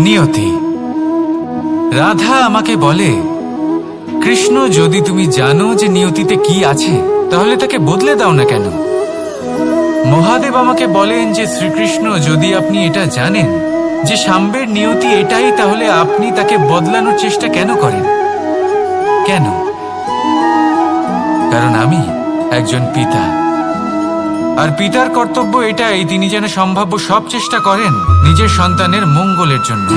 নিয়তি। রাধা আমাকে বলে, কৃষ্ণ, যদি তুমি জানো যে নিয়তিতে কি আছে তাহলে তাকে বদলে দাও না কেন? মহাদেব আমাকে বলেন যে শ্রীকৃষ্ণ, যদি আপনি এটা জানেন যে সাম্বের নিয়তি এটাই, তাহলে আপনি তাকে বদলানোর চেষ্টা কেন করেন? কেন? কারণ আমি একজন পিতা, আর পিতার কর্তব্য এটাই, তিনি যেন সম্ভাব্য সব চেষ্টা করেন নিজের সন্তানের মঙ্গলের জন্য।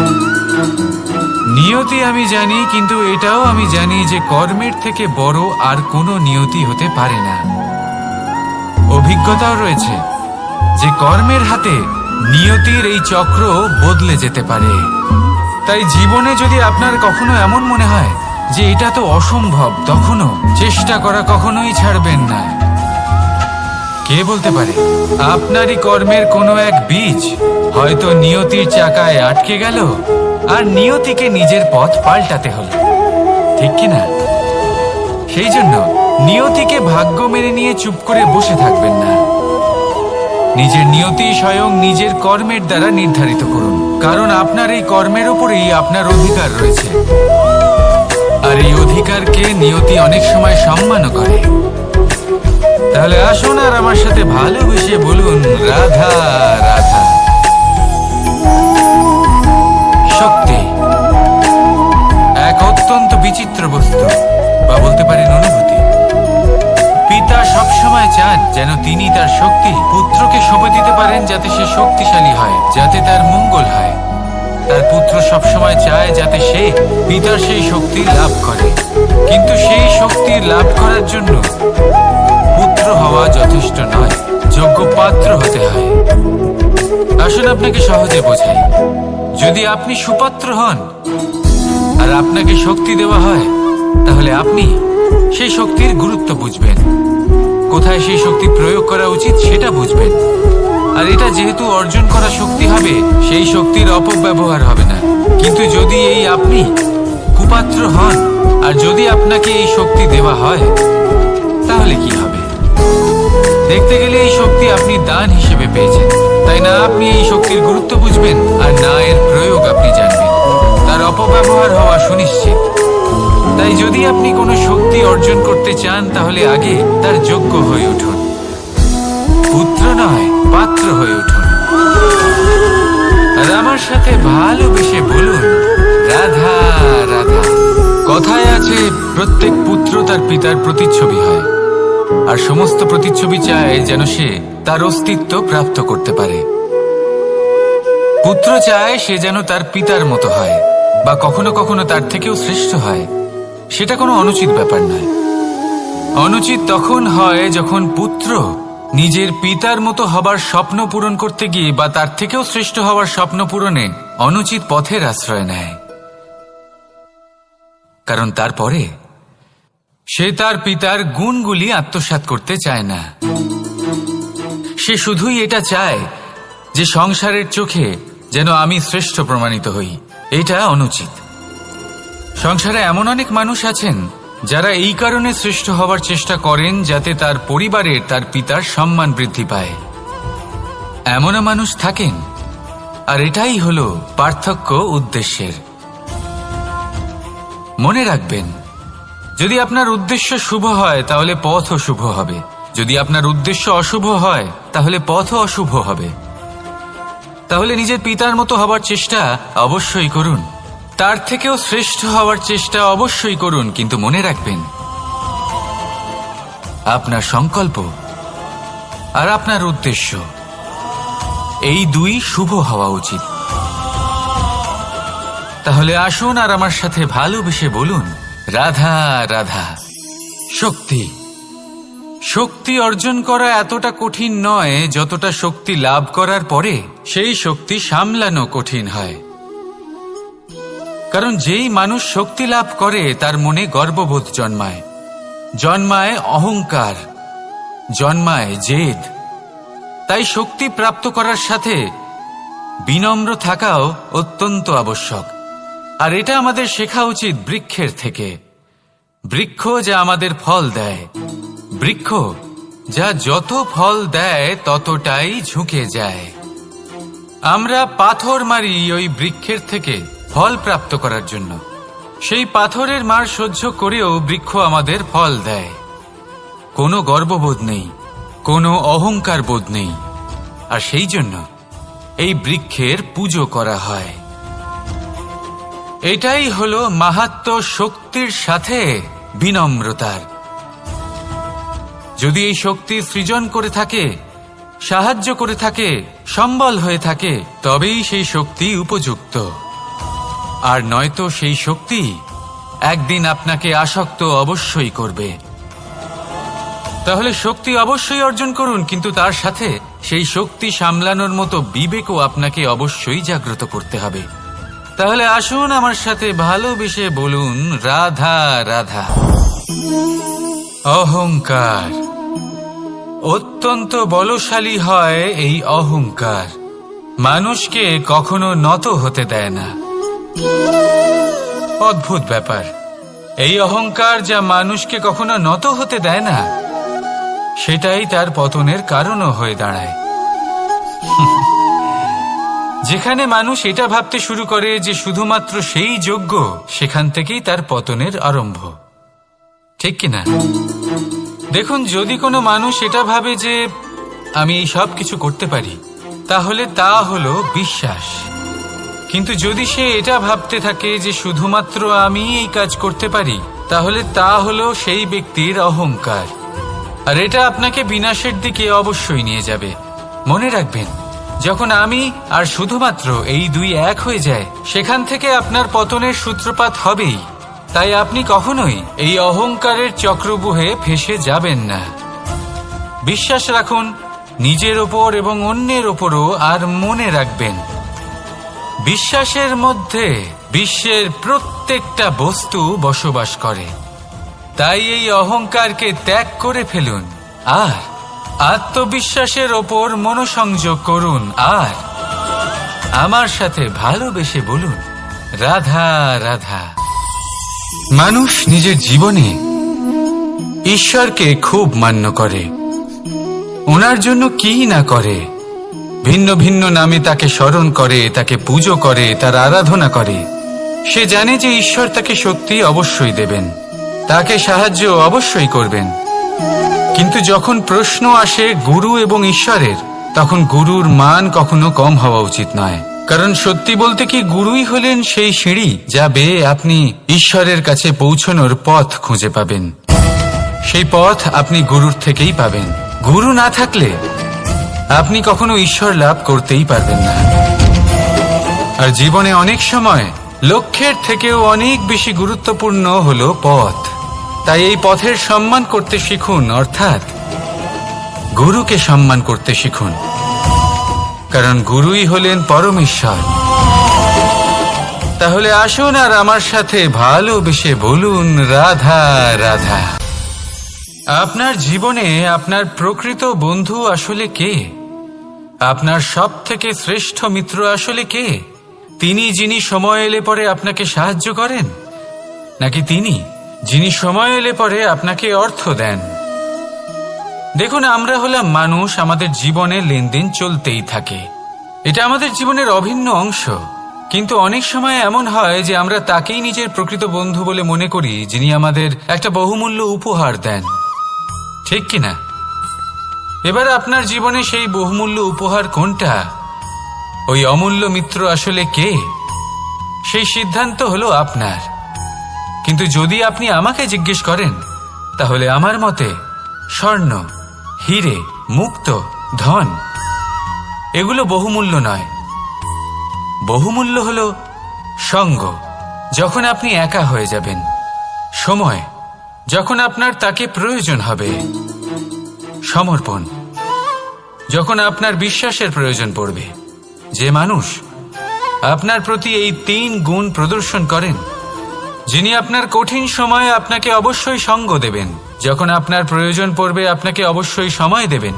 নিয়তি আমি জানি, কিন্তু এটাও আমি জানি যে কর্মের থেকে বড় আর কোনো নিয়তি হতে পারে না। অভিজ্ঞতাও রয়েছে যে কর্মের হাতে নিয়তির এই চক্র বদলে যেতে পারে। তাই জীবনে যদি আপনার কখনো এমন মনে হয় যে এটা তো অসম্ভব, তখনও চেষ্টা করা কখনোই ছাড়বেন না। কে বলতে পারে আপনারই কর্মের কোনো এক বীজ হয়তো নিয়তির চাকায় আটকে গেল, আর নিয়তিকে নিজের পথ পাল্টাতে হলো, ঠিক কিনা? সেই জন্য নিয়তিকে ভাগ্য মেনে নিয়ে চুপ করে বসে থাকবেন না। নিজের নিয়তি স্বয়ং নিজের কর্মের দ্বারা নির্ধারিত করুন, কারণ আপনার এই কর্মের উপরেই আপনার অধিকার রয়েছে। আর এই অধিকারকে নিয়তি অনেক সময় সম্মানও করে। তাহলে আসুন আর আমার সাথে ভালোবেসে বলুন, রাধা রাধা। শক্তি এক অত্যন্ত বিচিত্র বস্তু, বা বলতে পারেন অনুভূতি। পিতা সবসময় চান যেন তিনি তার শক্তি পুত্রকে সঁপে দিতে পারেন, যাতে সে শক্তিশালী হয়, যাতে তার মঙ্গল হয়। তার পুত্র সবসময় চায় যাতে সে পিতার সেই শক্তি লাভ করে, কিন্তু সেই শক্তি লাভ করার জন্য পুত্র হওয়া যথেষ্ট নয়, যোগ্য পাত্র হতে হয়। আসুন আপনাকে সহজে বোঝাই। যদি আপনি সুপাত্র হন আর আপনাকে শক্তি দেওয়া হয়, তাহলে আপনি সেই শক্তির গুরুত্ব বুঝবেন, কোথায় সেই শক্তি প্রয়োগ করা উচিত সেটা বুঝবেন। আর এটা যেহেতু অর্জন করা শক্তি হবে, সেই শক্তির অপব্যবহার হবে না। কিন্তু যদি এই আপনি কুপাত্র হন আর যদি আপনাকে এই শক্তি দেওয়া হয়, তাহলে কি হবে? দেখতে গেলে এই শক্তি আপনি দান হিসেবে পেয়েছেন, তাই না? আপনি এই শক্তির গুরুত্ব বুঝবেন, আর না এর প্রয়োগ আপনি জানবেন। তার অপব্যবহার হওয়া সুনিশ্চিত। তাই যদি আপনি কোনো শক্তি অর্জন করতে চান, তাহলে আগে তার যোগ্য হয়ে উঠুন। পুত্র নয়, পাত্র হয়ে উঠুন। আর আমার সাথে ভালোবেসে বলুন, রাধা রাধা। কথায় আছে, প্রত্যেক পুত্র তার পিতার প্রতিচ্ছবি হয়, আর সমস্ত প্রতিচ্ছবি চায় যেন সে তার অস্তিত্ব প্রাপ্ত করতে পারে। পুত্র চায় সে যেন তার পিতার মতো হয়, বা কখনো কখনো তার থেকেও শ্রেষ্ঠ হয়। সেটা কোনো অনুচিত ব্যাপার নয়। অনুচিত তখন হয় যখন পুত্র নিজের পিতার মতো হবার স্বপ্ন পূরণ করতে গিয়ে বা তার থেকেও শ্রেষ্ঠ হওয়ার স্বপ্ন পূরণে অনুচিত পথের আশ্রয় নেয়। কারণ তারপরে সে তার পিতার গুণগুলি আত্মসাৎ করতে চায় না। সে শুধুই এটা চায় যে সংসারের চোখে যেন আমি শ্রেষ্ঠ প্রমাণিত হই। এটা অনুচিত। সংসারে এমন অনেক মানুষ আছেন যারা এই কারণে শ্রেষ্ঠ হওয়ার চেষ্টা করেন যাতে তার পরিবারের তার পিতার সম্মান বৃদ্ধি পায়। এমনও মানুষ থাকেন, আর এটাই হলো পার্থক্য উদ্দেশ্যের। মনে রাখবেন, যদি আপনার উদ্দেশ্য শুভ হয় তাহলে পথও শুভ হবে, যদি আপনার উদ্দেশ্য অশুভ হয় তাহলে পথও অশুভ হবে। তাহলে নিজের পিতার মতো হবার চেষ্টা অবশ্যই করুন, তার থেকেও শ্রেষ্ঠ হওয়ার চেষ্টা অবশ্যই করুন, কিন্তু মনে রাখবেন আপনার সংকল্প আর আপনার উদ্দেশ্য এই দুই শুভ হওয়া উচিত। তাহলে আসুন আর আমার সাথে ভালোবেসে বলুন, রাধা রাধা। শক্তি শক্তি অর্জন করা এতটা কঠিন নয় যতটা শক্তি লাভ করার পরে সেই শক্তি সামলানো কঠিন হয়। কারণ যেই মানুষ শক্তি লাভ করে তার মনে গর্ববোধ জন্মায়, জন্মায় অহংকার, জন্মায় জেদ। তাই শক্তি প্রাপ্ত করার সাথে বিনম্র থাকাও অত্যন্ত আবশ্যক। আর এটা আমাদের শেখা উচিত বৃক্ষের থেকে। বৃক্ষ যা আমাদের ফল দেয়, বৃক্ষ যা যত ফল দেয় ততটাই ঝুঁকে যায়। আমরা পাথর মারি ওই বৃক্ষের থেকে ফল প্রাপ্ত করার জন্য। সেই পাথরের মার সহ্য করেও বৃক্ষ আমাদের ফল দেয়। কোনো গর্ববোধ নেই, কোনো অহংকার বোধ নেই, আর সেই জন্য এই বৃক্ষের পুজো করা হয়। এটাই হলো মাহাত্ম্য শক্তির সাথে বিনম্রতার। যদি এই শক্তি সৃজন করে থাকে, সাহায্য করে থাকে, সম্বল হয়ে থাকে, তবেই সেই শক্তি উপযুক্ত। আর নয়তো সেই শক্তি একদিন আপনাকে আসক্ত অবশ্যই করবে। তাহলে শক্তি অবশ্যই অর্জন করুন, কিন্তু তার সাথে সেই শক্তি সামলানোর মতো বিবেকও আপনাকে অবশ্যই জাগ্রত করতে হবে। তাহলে আসুন আমার সাথে ভালোবেসে বলুন, রাধা রাধা। অহংকার অত্যন্ত বলশালী হয়। এই অহংকার মানুষকে কখনো নত হতে দেয় না। অদ্ভুত ব্যাপার, এই অহংকার যা মানুষকে কখনো নত হতে দেয় না, সেটাই তার পতনের কারণও হয়ে দাঁড়ায়। যেখানে মানুষ এটা ভাবতে শুরু করে যে শুধুমাত্র সেই যোগ্য, সেখান থেকেই তার পতনের আরম্ভ। ঠিক কিনা? দেখুন, যদি কোনো মানুষ এটা ভাবে যে আমি এই সব কিছু করতে পারি, তাহলে তা হলো বিশ্বাস। কিন্তু যদি সে এটা ভাবতে থাকে যে শুধুমাত্র আমি এই কাজ করতে পারি, তাহলে তা হলো সেই ব্যক্তির অহংকার। আর এটা আপনাকে বিনাশের দিকে অবশ্যই নিয়ে যাবে। মনে রাখবেন, যখন আমি আর শুধুমাত্র এই দুই এক হয়ে যায়, সেখান থেকে আপনার পতনের সূত্রপাত হবেই। তাই আপনি কখনোই এই অহংকারের চক্রব্যূহে ফেঁসে যাবেন না। বিশ্বাস রাখুন নিজের ওপর এবং অন্যের ওপরও। আর মনে রাখবেন, বিশ্বাসের মধ্যে বিশ্বের প্রত্যেকটা বস্তু বসবাস করে। তাই এই অহংকারকে ত্যাগ করে ফেলুন আর আত্মবিশ্বাসের ওপর মনোসংযোগ করুন। আর আমার সাথে ভালোবেসে বলুন, রাধা রাধা। মানুষ নিজের জীবনে ঈশ্বরকে খুব মান্য করে। ওনার জন্য কি না করে, ভিন্ন ভিন্ন নামে তাকে স্মরণ করে, তাকে পুজো করে, তার আরাধনা করে। সে জানে যে ঈশ্বর তাকে শক্তি অবশ্যই দেবেন, তাকে সাহায্য অবশ্যই করবেন। কিন্তু যখন প্রশ্ন আসে গুরু এবং ঈশ্বরের, তখন গুরুর মান কখনো কম হওয়া উচিত নয়। কারণ সত্যি বলতে কি, গুরুই হলেন সেই সিঁড়ি যা বেয়ে আপনি ঈশ্বরের কাছে পৌঁছানোর পথ খুঁজে পাবেন। সেই পথ আপনি গুরুর থেকেই পাবেন। গুরু না থাকলে আপনি কখনো ঈশ্বর লাভ করতেই পারবেন না। আর জীবনে অনেক সময় লক্ষ্যের থেকেও অনেক বেশি গুরুত্বপূর্ণ হলো পথ। তাই এই পথের সম্মান করতে শিখুন, অর্থাৎ গুরুকে সম্মান করতে শিখুন। কারণ গুরুই হলেন পরমেশ্বর। তাহলে আসুন আর আমার সাথে ভালোবেসে বলুন, রাধা রাধা। আপনার জীবনে আপনার প্রকৃত বন্ধু আসলে কে? আপনার সব থেকে শ্রেষ্ঠ মিত্র আসলে কে? তিনি যিনি সময় এলে পরে আপনাকে সাহায্য করেন, নাকি তিনি যিনি সময় এলে পরে আপনাকে অর্থ দেন? দেখুন, আমরা হলাম মানুষ, আমাদের জীবনে লেনদেন চলতেই থাকে। এটা আমাদের জীবনের অভিন্ন অংশ। কিন্তু অনেক সময় এমন হয় যে আমরা তাকেই নিজের প্রকৃত বন্ধু বলে মনে করি, যিনি আমাদের একটা বহুমূল্য উপহার দেন। ঠিক কিনা? এবার আপনার জীবনে সেই বহুমূল্য উপহার কোনটা, ওই অমূল্য মিত্র আসলে কে, সেই সিদ্ধান্ত হলো আপনার। কিন্তু যদি আপনি আমাকে জিজ্ঞেস করেন, তাহলে আমার মতে স্বর্ণ, হিরে, মুক্ত, ধন এগুলো বহুমূল্য নয়। বহুমূল্য হলো সঙ্গ, যখন আপনি একা হয়ে যাবেন, সময়, যখন আপনার তাকে প্রয়োজন হবে, সমর্পণ, যখন আপনার বিশ্বাসের প্রয়োজন পড়বে। যে মানুষ আপনার প্রতি এই 3 গুণ প্রদর্শন করেন, যিনি আপনার কঠিন সময়ে আপনাকে অবশ্যই সঙ্গ দেবেন, যখন আপনার প্রয়োজন পড়বে আপনাকে অবশ্যই সময় দেবেন,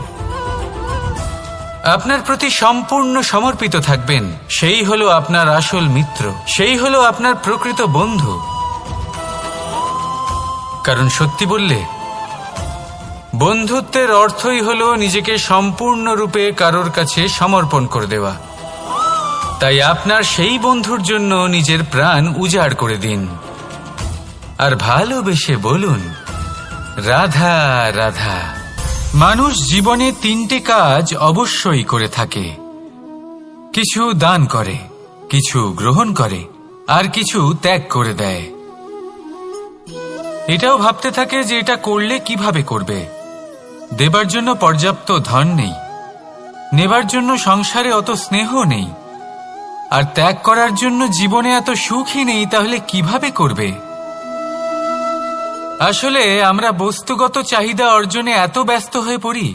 আপনার প্রতি সম্পূর্ণ সমর্পিত থাকবেন, সেই হলো আপনার আসল মিত্র, সেই হলো আপনার প্রকৃত বন্ধু। কারণ সত্যি বললে, বন্ধুত্বের অর্থই হলো নিজেকে সম্পূর্ণরূপে কারোর কাছে সমর্পণ করে দেওয়া। তাই আপনার সেই বন্ধুর জন্য নিজের প্রাণ উজাড় করে দিন আর ভালোবেসে বলুন, রাধা রাধা। মানুষ জীবনে 3টে কাজ অবশ্যই করে থাকে, কিছু দান করে, কিছু গ্রহণ করে, আর কিছু ত্যাগ করে দেয়। এটাও ভাবতে থাকে যে এটা করলে কিভাবে করবে। দেবার জন্য পর্যাপ্ত ধন নেই, নেবার জন্য সংসারে অত স্নেহ নেই, আর ত্যাগ করার জন্য জীবনে এত সুখই নেই, তাহলে কিভাবে করবে? আসলে আমরা বস্তুগত চাহিদা অর্জনে এত ব্যস্ত হয়ে পড়ি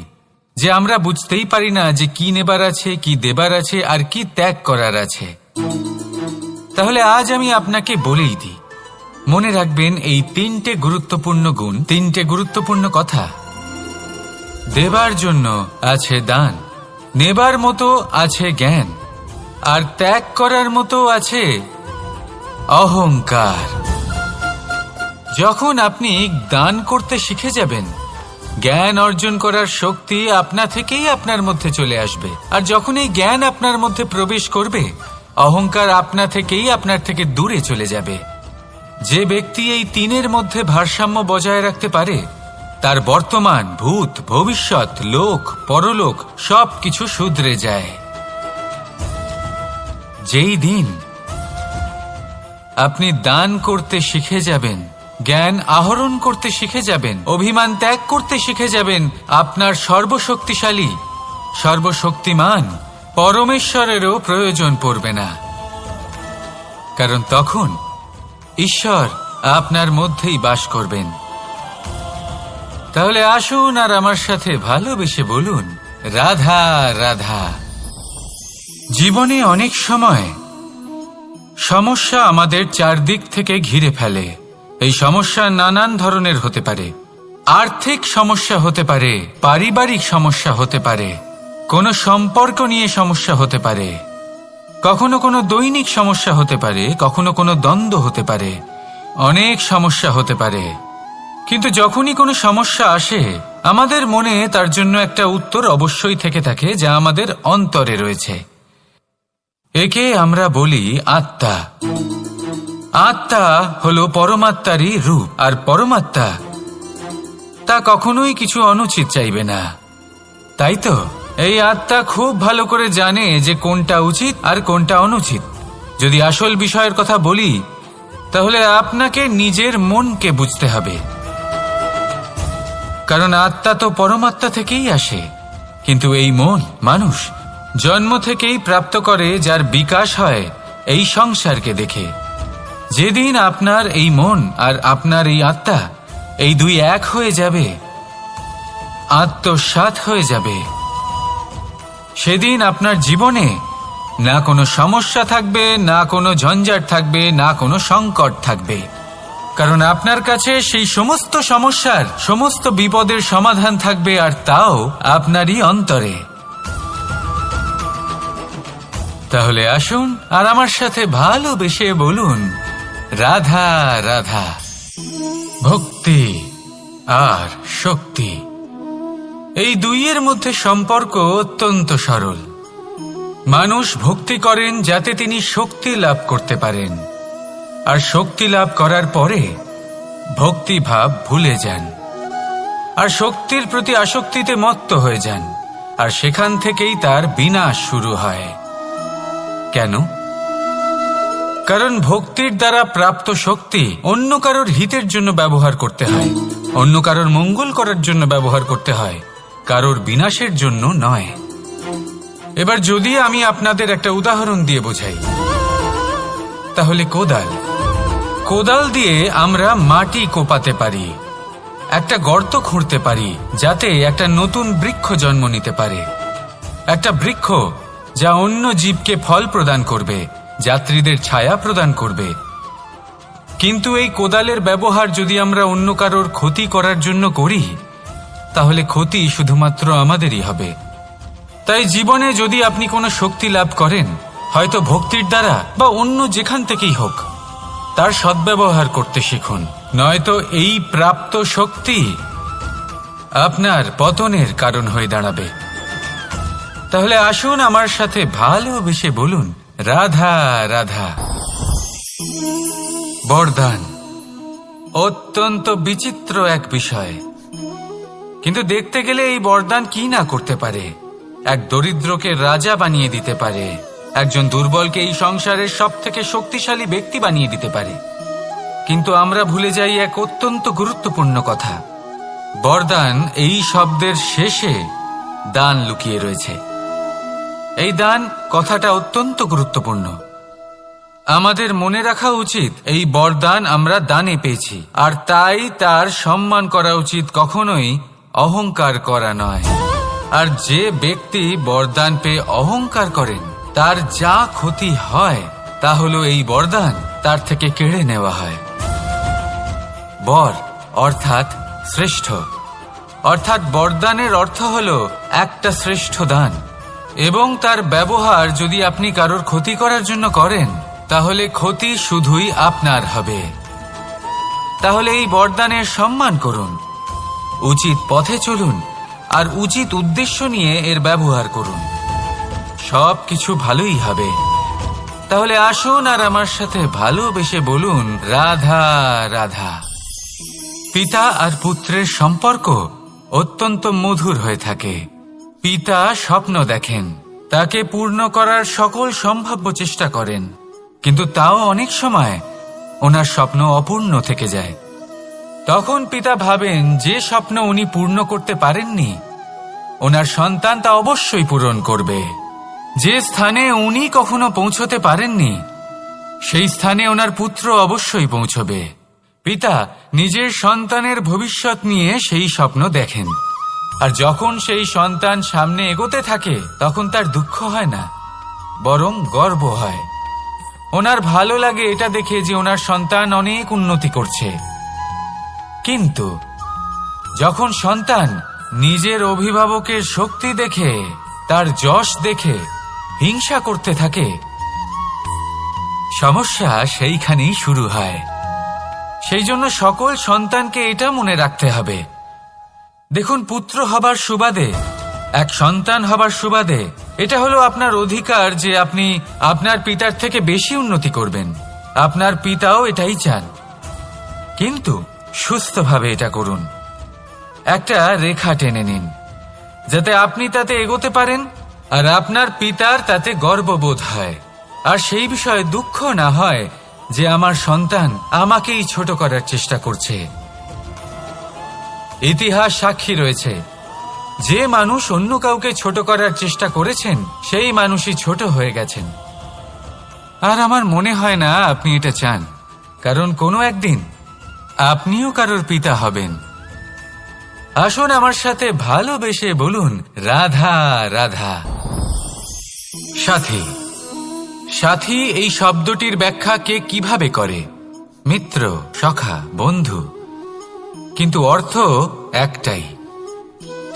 যে আমরা বুঝতেই পারি না যে কি নেবার আছে, কি দেবার আছে, আর কি ত্যাগ করার আছে। তাহলে আজ আমি আপনাকে বলেই দিই, মনে রাখবেন এই 3টে গুরুত্বপূর্ণ গুণ, 3টে গুরুত্বপূর্ণ কথা। দেবার জন্য আছে দান, নেবার মতো আছে জ্ঞান, আর ত্যাগ করার মতো আছে অহংকার। যখন আপনি দান করতে শিখে যাবেন, জ্ঞান অর্জন করার শক্তি আপনা থেকেই আপনার মধ্যে চলে আসবে। আর যখন এই জ্ঞান আপনার মধ্যে প্রবেশ করবে, অহংকার আপনা থেকেই আপনার থেকে দূরে চলে যাবে। যে ব্যক্তি এই 3-এর মধ্যে ভারসাম্য বজায় রাখতে পারে, তার বর্তমান, ভূত, ভবিষ্যৎ, লোক, পরলোক সবকিছু শুধরে যায়। যেই দিন আপনি দান করতে শিখে যাবেন, জ্ঞান আহরণ করতে শিখে যাবেন, অভিমান ত্যাগ করতে শিখে যাবেন, আপনার সর্বশক্তিশালী, সর্বশক্তিমান পরমেশ্বরেরও প্রয়োজন পড়বে না। কারণ তখন ঈশ্বর আপনার মধ্যেই বাস করবেন। তাহলে আসুন আর আমার সাথে ভালোবেসে বলুন, রাধা রাধা। জীবনে অনেক সময় সমস্যা আমাদের চারদিক থেকে ঘিরে ফেলে। এই সমস্যা নানান ধরনের হতে পারে। আর্থিক সমস্যা হতে পারে, পারিবারিক সমস্যা হতে পারে, কোনো সম্পর্ক নিয়ে সমস্যা হতে পারে, কখনো কোনো দৈনিক সমস্যা হতে পারে, কখনো কোনো দ্বন্দ্ব হতে পারে, অনেক সমস্যা হতে পারে। কিন্তু যখনই কোনো সমস্যা আসে, আমাদের মনে তার জন্য একটা উত্তর অবশ্যই থেকে থাকে, যা আমাদের অন্তরে রয়েছে। একে আমরা বলি আত্মা। আত্মা হলো পরমাত্মারই রূপ, আর পরমাত্মা তা কখনোই কিছু অনুচিত চাইবে না, তাই তো? এই আত্মা খুব ভালো করে জানে যে কোনটা উচিত আর কোনটা অনুচিত। যদি আসল বিষয়ের কথা বলি, তাহলে আপনাকে নিজের মনকে বুঝতে হবে। কারণ আত্মা তো পরমাত্মা থেকেই আসে, কিন্তু এই মন মানুষ জন্ম থেকেই প্রাপ্ত করে, যার বিকাশ হয় এই সংসারকে দেখে। যেদিন আপনার এই মন আর আপনার এই আত্মা, এই দুই এক হয়ে যাবে, আত্মসাৎ হয়ে যাবে, সেদিন আপনার জীবনে না কোনো সমস্যা থাকবে, না কোনো ঝঞ্ঝাট থাকবে, না কোনো সংকট থাকবে। কারণ আপনার কাছে সেই সমস্ত সমস্যার, সমস্ত বিপদের সমাধান থাকবে, আর তাও আপনারই অন্তরে। তাহলে আসুন আর আমার সাথে ভালোবেসে বলুন, রাধা রাধা। ভক্তি আর শক্তি, এই দুইয়ের মধ্যে সম্পর্ক অত্যন্ত সরল। মানুষ ভক্তি করেন যাতে তিনি শক্তি লাভ করতে পারেন, আর শক্তি লাভ করার পরে ভক্তিভাব ভুলে যান, আর শক্তির প্রতি আসক্তিতে মত্ত হয়ে যান, আর সেখান থেকেই তার বিনাশ শুরু হয়। কেন? কারণ ভক্তির দ্বারা প্রাপ্ত শক্তি অন্য কারোর হিতের জন্য ব্যবহার করতে হয়, অন্য কারোর মঙ্গল করার জন্য ব্যবহার করতে হয়, কারোর বিনাশের জন্য নয়। এবার যদি আমি আপনাদের একটা উদাহরণ দিয়ে বোঝাই, তাহলে কোদাল দিয়ে আমরা মাটি কোপাতে পারি, একটা গর্ত খুঁড়তে পারি, যাতে একটা নতুন বৃক্ষ জন্ম নিতে পারে, একটা বৃক্ষ যা অন্য জীবকে ফল প্রদান করবে, যাত্রীদের ছায়া প্রদান করবে। কিন্তু এই কোদালের ব্যবহার যদি আমরা অন্য কারোর ক্ষতি করার জন্য করি, তাহলে ক্ষতি শুধুমাত্র আমাদেরই হবে। তাই জীবনে যদি আপনি কোনো শক্তি লাভ করেন, হয়তো ভক্তির দ্বারা বা অন্য যেখান থেকেই হোক, তার সদ্ব্যবহার করতে শিখুন, নয়তো এই প্রাপ্ত শক্তি আপনার পতনের কারণ হয়ে দাঁড়াবে। তাহলে আসুন আমার সাথে ভালোবেসে বলুন, রাধা রাধা। বরদান অত্যন্ত বিচিত্র এক বিষয়, কিন্তু দেখতে গেলে এই বরদান কি না করতে পারে। এক দরিদ্রকে রাজা বানিয়ে দিতে পারে, একজন দুর্বলকে এই সংসারের সব থেকে শক্তিশালী ব্যক্তি বানিয়ে দিতে পারে। কিন্তু আমরা ভুলে যাই এক অত্যন্ত গুরুত্বপূর্ণ কথা। বরদান এই শব্দের শেষে দান লুকিয়ে রয়েছে। এই দান কথাটা অত্যন্ত গুরুত্বপূর্ণ। আমাদের মনে রাখা উচিত এই বরদান আমরা দানে পেয়েছি, আর তাই তার সম্মান করা উচিত, কখনোই অহংকার করা নয়। আর যে ব্যক্তি বরদান পেয়ে অহংকার করেন তার যা ক্ষতি হয় তা হলো এই বরদান তার থেকে কেড়ে নেওয়া হয়। বর অর্থাৎ শ্রেষ্ঠ, অর্থাৎ বরদানের অর্থ হলো একটা শ্রেষ্ঠ দান, এবং তার ব্যবহার যদি আপনি কারোর ক্ষতি করার জন্য করেন তাহলে ক্ষতি শুধুই আপনার হবে। তাহলে এই বরদানের সম্মান করুন, উচিত পথে চলুন, আর উচিত উদ্দেশ্য নিয়ে এর ব্যবহার করুন, সব কিছু ভালোই হবে। তাহলে আসুন আর আমার সাথে ভালোবেসে বলুন রাধা রাধা। পিতা আর পুত্রের সম্পর্ক অত্যন্ত মধুর হয়ে থাকে। পিতা স্বপ্ন দেখেন, তাকে পূর্ণ করার সকল সম্ভাব্য চেষ্টা করেন, কিন্তু তাও অনেক সময় ওনার স্বপ্ন অপূর্ণ থেকে যায়। তখন পিতা ভাবেন যে স্বপ্ন উনি পূর্ণ করতে পারেননি ওনার সন্তান তা অবশ্যই পূরণ করবে। যে স্থানে উনি কখনো পৌঁছতে পারেননি সেই স্থানে ওনার পুত্র অবশ্যই পৌঁছবে। পিতা নিজের সন্তানের ভবিষ্যৎ নিয়ে সেই স্বপ্ন দেখেন, আর যখন সেই সন্তান সামনে এগোতে থাকে তখন তার দুঃখ হয় না, বরং গর্ব হয়। ওনার ভালো লাগে এটা দেখে যে ওনার সন্তান অনেক উন্নতি করছে। কিন্তু যখন সন্তান নিজের অভিভাবকের শক্তি দেখে, তার যশ দেখে হিংসা করতে থাকে, সমস্যা সেইখানেই শুরু হয়। সেই জন্য সকল সন্তানকে এটা মনে রাখতে হবে, দেখুন, পুত্র হবার সুবাদে, এক সন্তান হবার সুবাদে এটা হলো আপনার অধিকার যে আপনি আপনার পিতার থেকে বেশি উন্নতি করবেন। আপনার পিতাও এটাই চান, কিন্তু সুস্থভাবে এটা করুন। একটা রেখা টেনে নিন যাতে আপনি তাতে এগোতে পারেন আর আপনার পিতার তাতে গর্ববোধ হয়, আর সেই বিষয়ে দুঃখ না হয় যে আমার সন্তান আমাকেই ছোট করার চেষ্টা করছে। ইতিহাস সাক্ষী রয়েছে, যে মানুষ অন্য কাউকে ছোট করার চেষ্টা করেছেন সেই মানুষই ছোট হয়ে গেছেন। আর আমার মনে হয় না আপনি এটা চান, কারণ কোনো একদিন আপনিও কারোর পিতা হবেন। আসুন আমার সাথে ভালোবেসে বলুন রাধা রাধা। সাথী, সাথী এই শব্দটির ব্যাখ্যা কে কিভাবে করে? মিত্র, সখা, বন্ধু, কিন্তু অর্থ একটাই,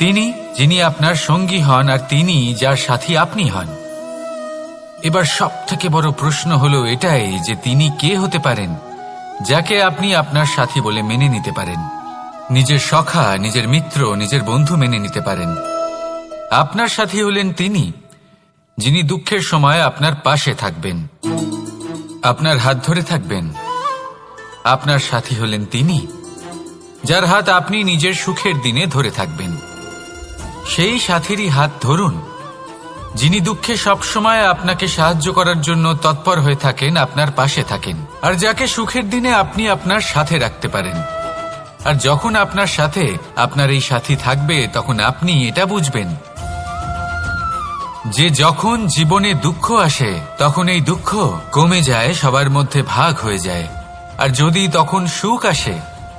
তিনি যিনি আপনার সঙ্গী হন আর তিনি যার সাথী আপনি হন। এবার সব থেকে বড় প্রশ্ন হলো এটাই যে তিনি কে হতে পারেন যাকে আপনি আপনার সাথী বলে মেনে নিতে পারেন, নিজের সখা, নিজের মিত্র, নিজের বন্ধু মেনে নিতে পারেন। আপনার সাথী হলেন তিনি যিনি দুঃখের সময় আপনার পাশে থাকবেন, আপনার হাত ধরে থাকবেন। আপনার সাথী হলেন তিনি যার হাত আপনি নিজের সুখের দিনে ধরে থাকবেন। সেই সাথীরই হাত ধরুন যিনি দুঃখে সবসময় আপনাকে সাহায্য করার জন্য তৎপর হয়ে থাকেন, আপনার পাশে থাকেন, আর যাকে সুখের দিনে আপনি আপনার সাথে রাখতে পারেন। আর যখন আপনার সাথে আপনার এই সাথী থাকবে তখন আপনি এটা বুঝবেন যে যখন জীবনে দুঃখ আসে তখন এই দুঃখ কমে যায়, সবার মধ্যে ভাগ হয়ে যায়। আর যদি তখন সুখ আসে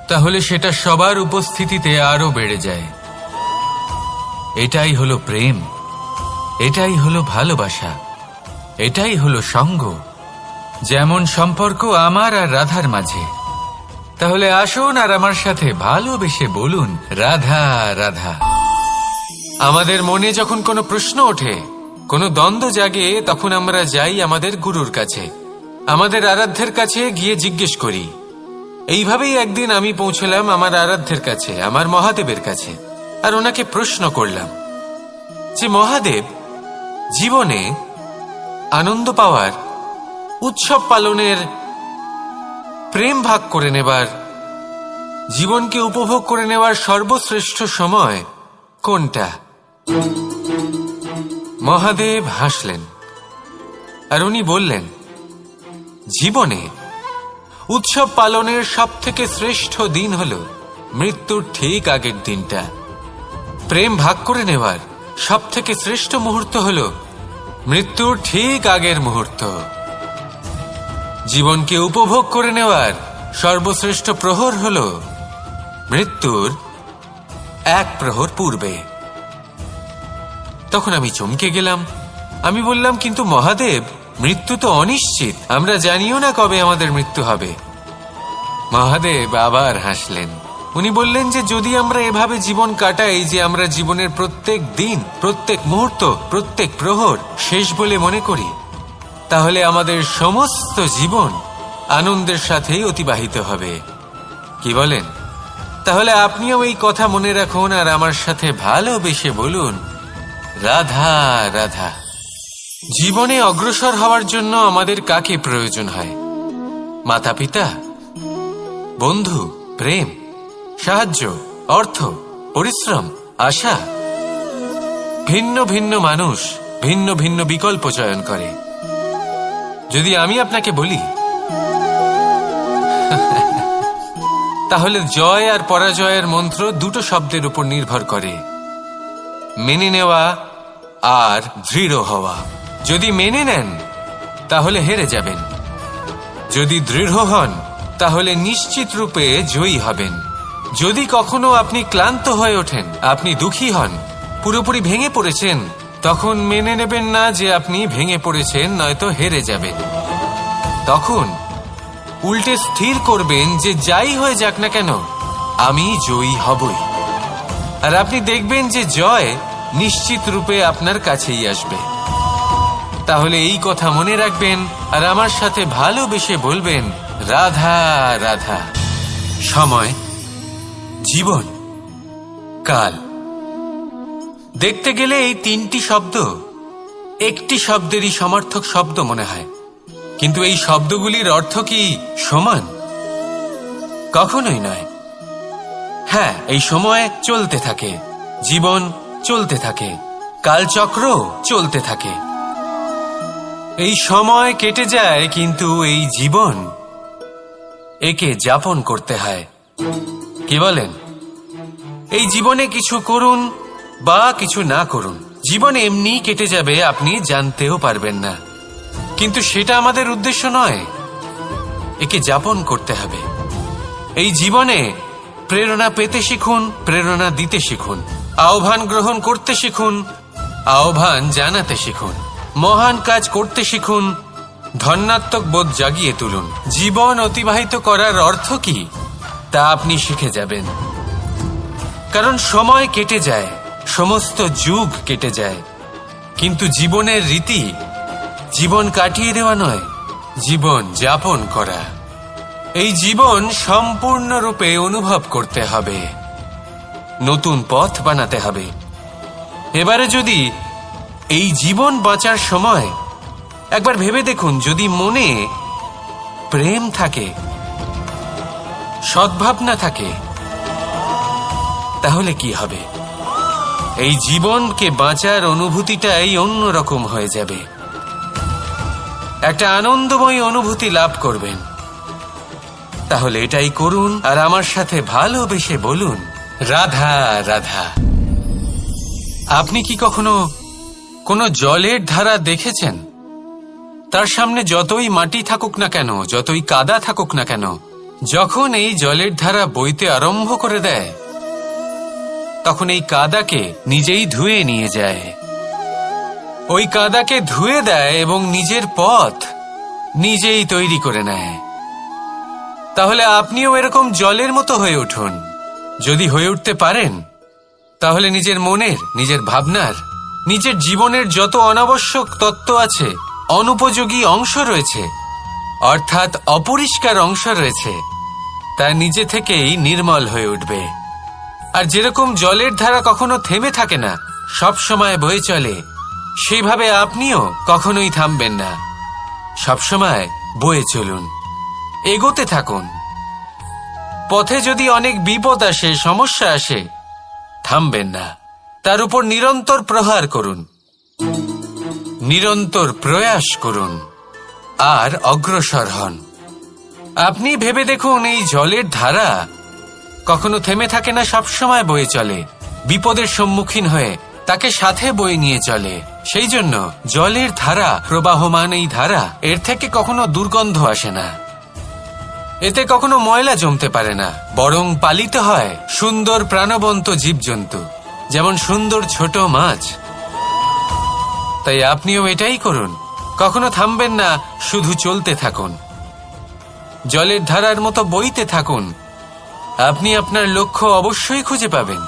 তাহলে সেটা সবার উপস্থিতিতে আরো বেড়ে যায়। এটাই হলো প্রেম, এটাই হলো ভালোবাসা, এটাই হলো সঙ্গ, যেমন সম্পর্ক আমার আর রাধার মাঝে। তাহলে আসুন আর আমার সাথে ভালোবেসে বলুন রাধা রাধা। আমাদের মনে যখন কোনো প্রশ্ন ওঠে, কোনো দ্বন্দ্ব জাগে, তখন আমরা যাই আমাদের গুরুর কাছে, আমাদের আরাধ্যের কাছে গিয়ে জিজ্ঞেস করি। এইভাবেই একদিন আমি পৌঁছলাম আমার আরাধ্যের কাছে, আমার মহাদেবের কাছে, আর ওনাকে প্রশ্ন করলাম যে মহাদেব, জীবনে আনন্দ পাওয়ার, উৎসব পালনের, প্রেম ভাগ করে নেবার, জীবনকে উপভোগ করে নেওয়ার সর্বশ্রেষ্ঠ সময় কোনটা? মহাদেব হাসলেন আর উনি বললেন, জীবনে উৎসব পালনের সবথেকে শ্রেষ্ঠ দিন হল মৃত্যুর ঠিক আগের দিনটা। প্রেম ভাগ করে নেওয়ার সবথেকে শ্রেষ্ঠ মুহূর্ত হল মৃত্যুর ঠিক আগের মুহূর্ত। জীবনকে উপভোগ করে নেওয়ার সর্বশ্রেষ্ঠ প্রহর হল মৃত্যুর এক প্রহর পূর্বে। তখন আমি চমকে গেলাম। আমি বললাম, কিন্তু মহাদেব, মৃত্যু তো অনিশ্চিত, আমরা জানিও না কবে আমাদের মৃত্যু হবে। মহাদেব আবার হাসলেন। উনি বললেন যে যদি আমরা এভাবে জীবন কাটাই যে আমরা জীবনের প্রত্যেক দিন, প্রত্যেক মুহূর্ত, প্রত্যেক প্রহর শেষ বলে মনে করি, তাহলে আমাদের সমস্ত জীবন আনন্দের সাথেই অতিবাহিত হবে। কি বলেন? তাহলে আপনিও এই কথা মনে রাখুন আর আমার সাথে ভালোবেসে বলুন, রাধা রাধা। জীবনে অগ্রসর হওয়ার জন্য আমাদের কাকে প্রয়োজন হয়? মাতা পিতা, বন্ধু, প্রেম, সাহায্য, অর্থ, পরিশ্রম, আশা। ভিন্ন ভিন্ন মানুষ ভিন্ন ভিন্ন বিকল্প চয়ন করে। যদি আমি আপনাকে বলি, তাহলে জয় আর পরাজয়ের মন্ত্র দুটো শব্দের উপর নির্ভর করে, মেনে নেওয়া আর দৃঢ় হওয়া। যদি মেনে নেন তাহলে হেরে যাবেন, যদি দৃঢ় হন তাহলে নিশ্চিত রূপে জয়ী হবেন। যদি কখনো আপনি ক্লান্ত হয়ে ওঠেন, আপনি দুঃখী হন, পুরোপুরি ভেঙে পড়েছেন, তখন মেনে নেবেন না যে আপনি ভেঙে পড়েছেন, নয়তো হেরে যাবেন। তখন উল্টে স্থির করবেন যে যাই হয়ে যাক না কেন, আমি জয়ী হবই। আর আপনি দেখবেন যে জয় নিশ্চিত রূপে আপনার কাছেই আসবে। তাহলে এই কথা মনে রাখবেন আর আমার সাথে ভালোবেসে বলবেন, রাধা রাধা। সময়, জীবন, কাল। দেখতে গেলে এই তিনটি শব্দ একটি শব্দেরই সমার্থক শব্দ মনে হয়, কিন্তু এই শব্দগুলির অর্থ কি সমান? কখনোই নয়। হ্যাঁ, এই সময় চলতে থাকে, জীবন চলতে থাকে, কালচক্র চলতে থাকে। এই সময় কেটে যায়, কিন্তু এই জীবন, একে যাপন করতে হয়। কি বলেন? এই জীবনে কিছু করুন বা কিছু না করুন, জীবন এমনি কেটে যাবে, আপনি জানতেও পারবেন না। কিন্তু সেটা আমাদের উদ্দেশ্য নয়, একে যাপন করতে হবে। এই জীবনে প্রেরণা পেতে শিখুন, প্রেরণা দিতে শিখুন, আহ্বান গ্রহণ করতে শিখুন, আহ্বান জানাতে শিখুন, মহান কাজ করতে শিখুন, ধন্যাত্মক বোধ জাগিয়ে তুলুন। জীবন অতিবাহিত করার অর্থ কি তা আপনি শিখে যাবেন। কারণ সময় কেটে যায়, সমস্ত যুগ কেটে যায়, কিন্তু জীবনের রীতি জীবন কাটিয়ে দেওয়া নয়, জীবন যাপন করা। এই জীবন সম্পূর্ণরূপে অনুভব করতে হবে, নতুন পথ বানাতে হবে। এবারে যদি এই জীবন বাঁচার সময় একবার ভেবে দেখুন, যদি মনে প্রেম থাকে, সদ্ভাবনা থাকে, তাহলে কি হবে? এই জীবনকে বাঁচার অনুভূতিটাই অন্যরকম হয়ে যাবে, একটা আনন্দময় অনুভূতি লাভ করবেন। তাহলে এটাই করুন আর আমার সাথে ভালোবেসে বলুন, রাধা রাধা। আপনি কি কখনো কোনো জলের ধারা দেখেছেন? তার সামনে যতই মাটি থাকুক না কেন, যতই কাদা থাকুক না কেন, যখন এই জলের ধারা বইতে আরম্ভ করে দেয়, তখন এই কাদাকে নিজেই ধুয়ে নিয়ে যায়। ওই কাদাকে ধুয়ে দেয় এবং নিজের পথ নিজেই তৈরি করে নেয়। তাহলে আপনিও এরকম জলের মতো হয়ে উঠুন। যদি হয়ে উঠতে পারেন, তাহলে নিজের মনের, নিজের ভাবনার, নিজের জীবনের যত অনাবশ্যক তত্ত্ব আছে, অনুপযোগী অংশ রয়েছে, অর্থাৎ অপরিষ্কার অংশ রয়েছে, তা নিজে থেকেই নির্মল হয়ে উঠবে। আর যেরকম জলের ধারা কখনো থেমে থাকে না, সব সময় বয়ে চলে, সেইভাবে আপনিও কখনোই থামবেন না। সবসময় বয়ে চলুন, এগোতে থাকুন। পথে যদি অনেক বিপদ আসে, সমস্যা আসে, থামবেন না, তার উপর নিরন্তর প্রহার করুন, নিরন্তর প্রয়াস করুন আর অগ্রসর হন। আপনি ভেবে দেখুন, এই জলের ধারা কখনো থেমে থাকে না, সবসময় বয়ে চলে, বিপদের সম্মুখীন হয়ে তাকে সাথে বয়ে নিয়ে চলে। সেই জন্য জলের ধারা, প্রবাহমান এই ধারা, এর থেকে কখনো দুর্গন্ধ আসে না, এতে কখনো ময়লা জমতে পারে না, বরং পালিত হয় সুন্দর প্রাণবন্ত জীবজন্তু, যেমন সুন্দর ছোট মাছ। তাই আপনিও এটাই করুন, কখনো থামবেন না, শুধু চলতে থাকুন, জলের ধারার মতো বইতে থাকুন। আপনি আপনার লক্ষ্য অবশ্যই খুঁজে পাবেন,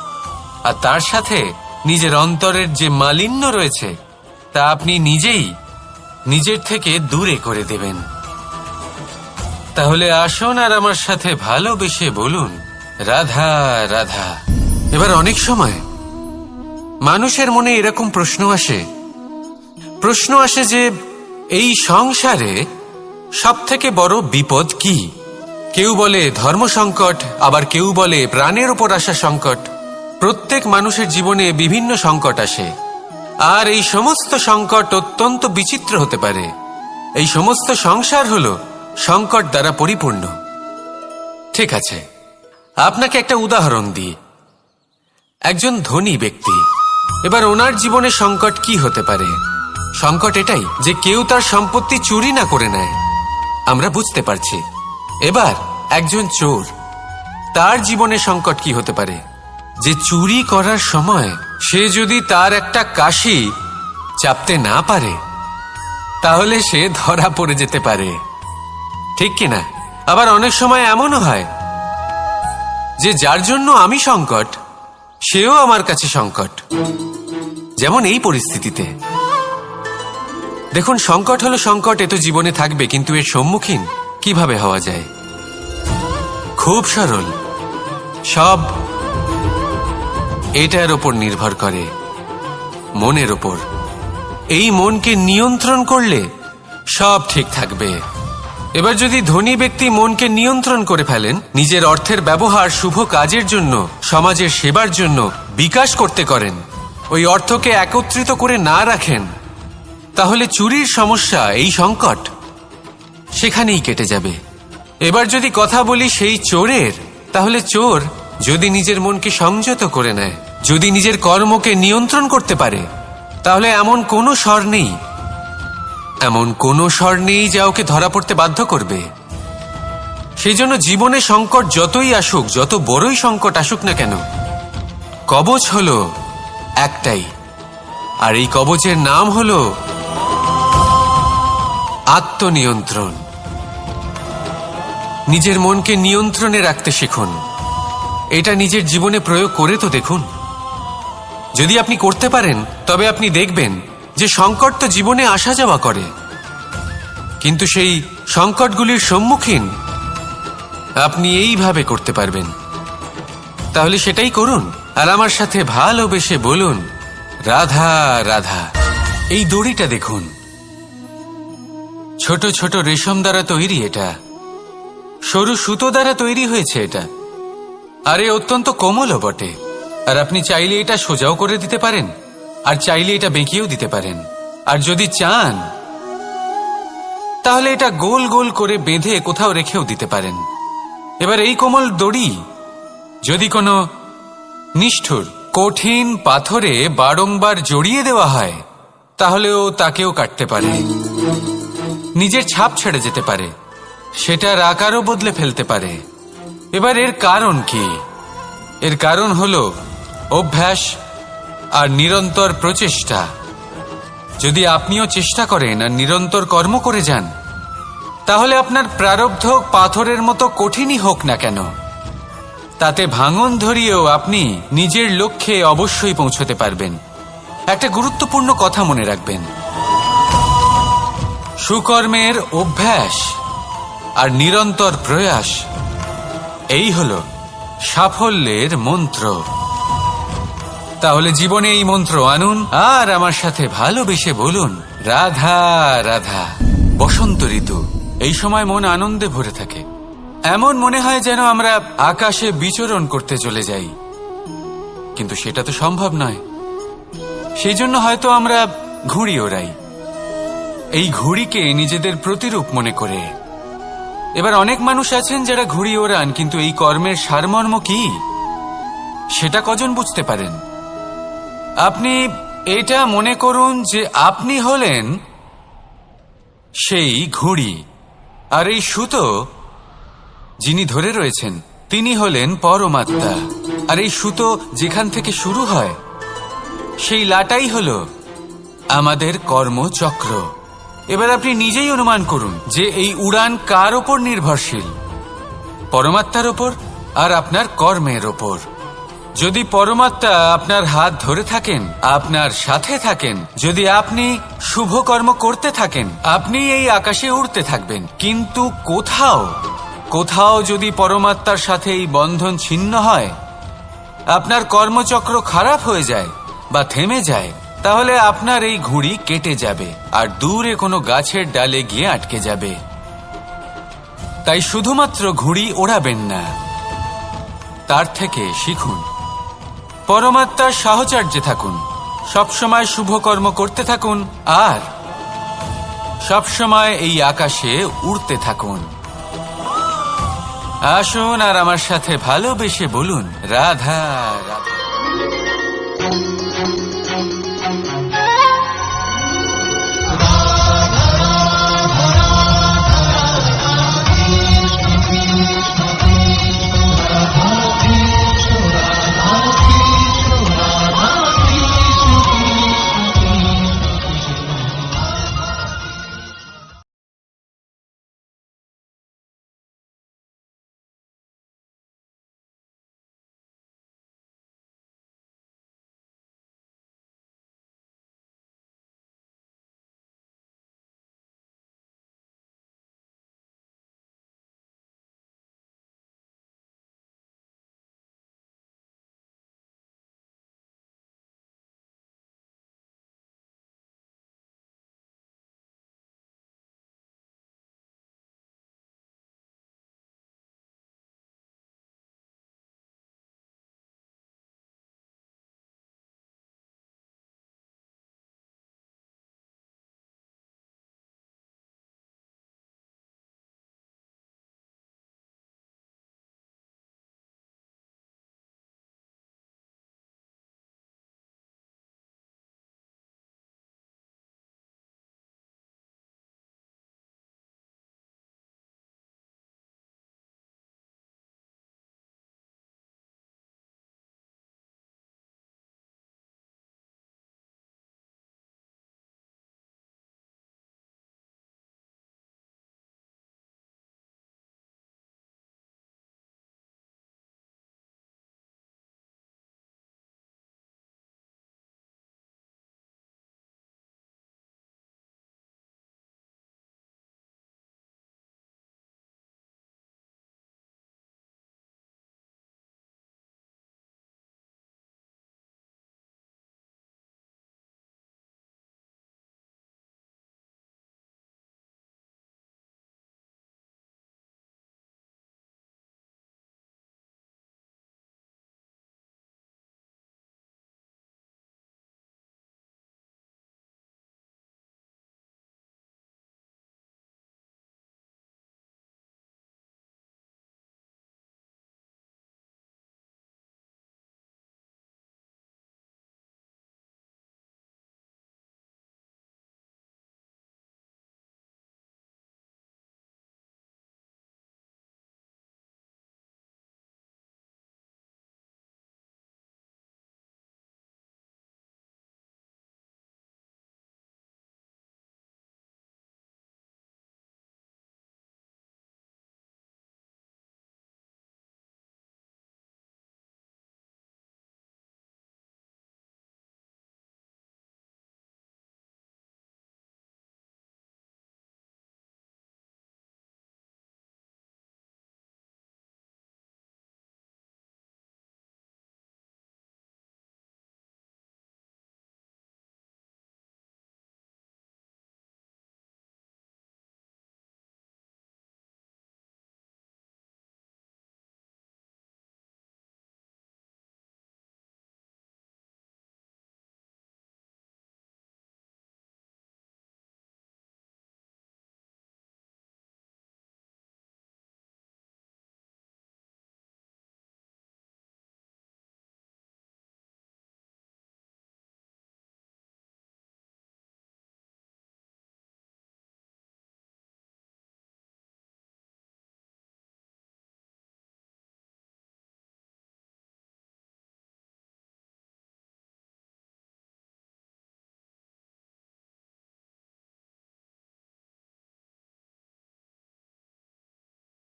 আর তার সাথে নিজের অন্তরের যে মালিন্য রয়েছে তা আপনি নিজেই নিজের থেকে দূরে করে দেবেন। তাহলে আসুন আর আমার সাথে ভালোবেসে বলুন, রাধা রাধা। এবার অনেক সময় মানুষের মনে এরকম প্রশ্ন আসে যে এই সংসারে সবথেকে বড় বিপদ কি? কেউ বলে ধর্ম সংকট, আবার কেউ বলে প্রাণের উপর আসা সংকট। প্রত্যেক মানুষের জীবনে বিভিন্ন সংকট আসে, আর এই সমস্ত সংকট অত্যন্ত বিচিত্র হতে পারে। এই সমস্ত সংসার হলো সংকট দ্বারা পরিপূর্ণ। ঠিক আছে, আপনাকে একটা উদাহরণ দিই। একজন ধনী ব্যক্তি, এবার ওনার জীবনে সংকট কি হতে পারে? সংকট এটাই যে কেউ তার সম্পত্তি চুরি না করে নেয়, আমরা বুঝতে পারছি। এবার একজন চোর, তার জীবনে সংকট কি হতে পারে? যে চুরি করার সময় সে যদি তার একটা কাশি চাপতে না পারে, তাহলে সে ধরা পড়ে যেতে পারে, ঠিক কিনা? আবার অনেক সময় এমনও হয় যে যার জন্য আমি সংকট, সেও আমার কাছে সংকট। যেমন এই পরিস্থিতিতে দেখুন, সংকট হলো সংকট, এ তো জীবনে থাকবে, কিন্তু এর সম্মুখীন কিভাবে হওয়া যায়? খুব সরল, সব এটার ওপর নির্ভর করে, মনের ওপর। এই মনকে নিয়ন্ত্রণ করলে সব ঠিক থাকবে। এবার যদি ধনী ব্যক্তি মনকে নিয়ন্ত্রণ করে ফেলেন, নিজের অর্থের ব্যবহার শুভ কাজের জন্য, সমাজের সেবার জন্য বিকাশ করতে করেন, ওই অর্থকে একত্রিত করে না রাখেন, তাহলে চুরির সমস্যা, এই সংকট সেখানেই কেটে যাবে। এবার যদি কথা বলি সেই চোরের, তাহলে চোর যদি নিজের মনকে সংযত করে নেয়, যদি নিজের কর্মকে নিয়ন্ত্রণ করতে পারে, তাহলে এমন কোনো স্বর নেই যা ওকে ধরা পড়তে বাধ্য করবে। সেই জন্য জীবনে সংকট যতই আসুক, যত বড়ই সংকট আসুক না কেন, কবচ হলো একটাই, আর এই কবচের নাম হলো আত্মনিয়ন্ত্রণ। নিজের মনকে নিয়ন্ত্রণে রাখতে শিখুন। এটা নিজের জীবনে প্রয়োগ করে তো দেখুন। যদি আপনি করতে পারেন, তবে আপনি দেখবেন যে সংকট তো জীবনে আসা যাওয়া করে, কিন্তু সেই সংকটগুলির সম্মুখীন আপনি এইভাবে করতে পারবেন। তাহলে সেটাই করুন, আর আমার সাথে ভালোবেসে বলুন, রাধা রাধা। এই দড়িটা দেখুন, ছোট ছোট রেশম দ্বারা তৈরি, এটা সরু সুতো দ্বারা তৈরি হয়েছে এটা, আর অত্যন্ত কোমলও বটে। আর আপনি চাইলে এটা সোজাও করে দিতে পারেন, আর চাইলে এটা বেঁকিয়েও দিতে পারেন, আর যদি চান তাহলে এটা গোল গোল করে বেঁধে কোথাও রেখেও দিতে পারেন। এবার এই কোমল দড়ি যদি কোনো নিষ্ঠুর কঠিন পাথরে বারংবার জড়িয়ে দেওয়া হয়, তাহলেও তাকেও কাটতে পারে, নিজের ছাপ ছেড়ে যেতে পারে, সেটার আকারও বদলে ফেলতে পারে। এবার এর কারণ কি? এর কারণ হলো অভ্যাস আর নিরন্তর প্রচেষ্টা। যদি আপনিও চেষ্টা করেন আর নিরন্তর কর্ম করে যান, তাহলে আপনার প্রারব্ধ পাথরের মতো কঠিনই হোক না কেন, তাতে ভাঙন ধরিয়েও আপনি নিজের লক্ষ্যে অবশ্যই পৌঁছতে পারবেন। একটা গুরুত্বপূর্ণ কথা মনে রাখবেন, সুকর্মের অভ্যাস আর নিরন্তর প্রয়াস, এই হলো সাফল্যের মন্ত্র। তাহলে জীবনে এই মন্ত্র আনুন আর আমার সাথে ভালোবেসে বলুন, রাধা রাধা। বসন্ত ঋতু, এই সময় মন আনন্দে ভরে থাকে। এমন মনে হয় যেন আমরা আকাশে বিচরণ করতে চলে যাই, কিন্তু সেটা তো সম্ভব নয়। সেই জন্য হয়তো আমরা ঘুড়ি ওড়াই, এই ঘুড়িকে নিজেদের প্রতিরূপ মনে করে। এবার অনেক মানুষ আছেন যারা ঘুড়ি ওড়ান, কিন্তু এই কর্মের সারমর্ম কি সেটা কজন বুঝতে পারেন? আপনি এটা মনে করুন যে আপনি হলেন সেই ঘুড়ি, আর এই সুতো যিনি ধরে রয়েছেন তিনি হলেন পরমাত্মা। আর এই সুতো যেখান থেকে শুরু হয় সেই লাটাই হল আমাদের কর্মচক্র। এবার আপনি নিজেই অনুমান করুন যে এই উড়ান কার ওপর নির্ভরশীল, পরমাত্মার ওপর আর আপনার কর্মের ওপর। যদি পরমাত্মা আপনার হাত ধরে থাকেন, আপনার সাথে থাকেন, যদি আপনি শুভ কর্ম করতে থাকেন, আপনি এই আকাশে উড়তে থাকবেন। কিন্তু কোথাও কোথাও যদি পরমাত্মার সাথে এই বন্ধন ছিন্ন হয়, আপনার কর্মচক্র খারাপ হয়ে যায় বা থেমে যায়, তাহলে আপনার এই ঘুড়ি কেটে যাবে আর দূরে কোনো গাছের ডালে গিয়ে আটকে যাবে। তাই শুধুমাত্র ঘুড়ি ওড়াবেন না, তার থেকে শিখুন, পরমাত্মার সাহচর্যে থাকুন, সবসময় শুভ কর্ম করতে থাকুন আর সবসময় এই আকাশে উড়তে থাকুন। আসুন আর আমার সাথে ভালোবেসে বলুন, রাধা রাধা।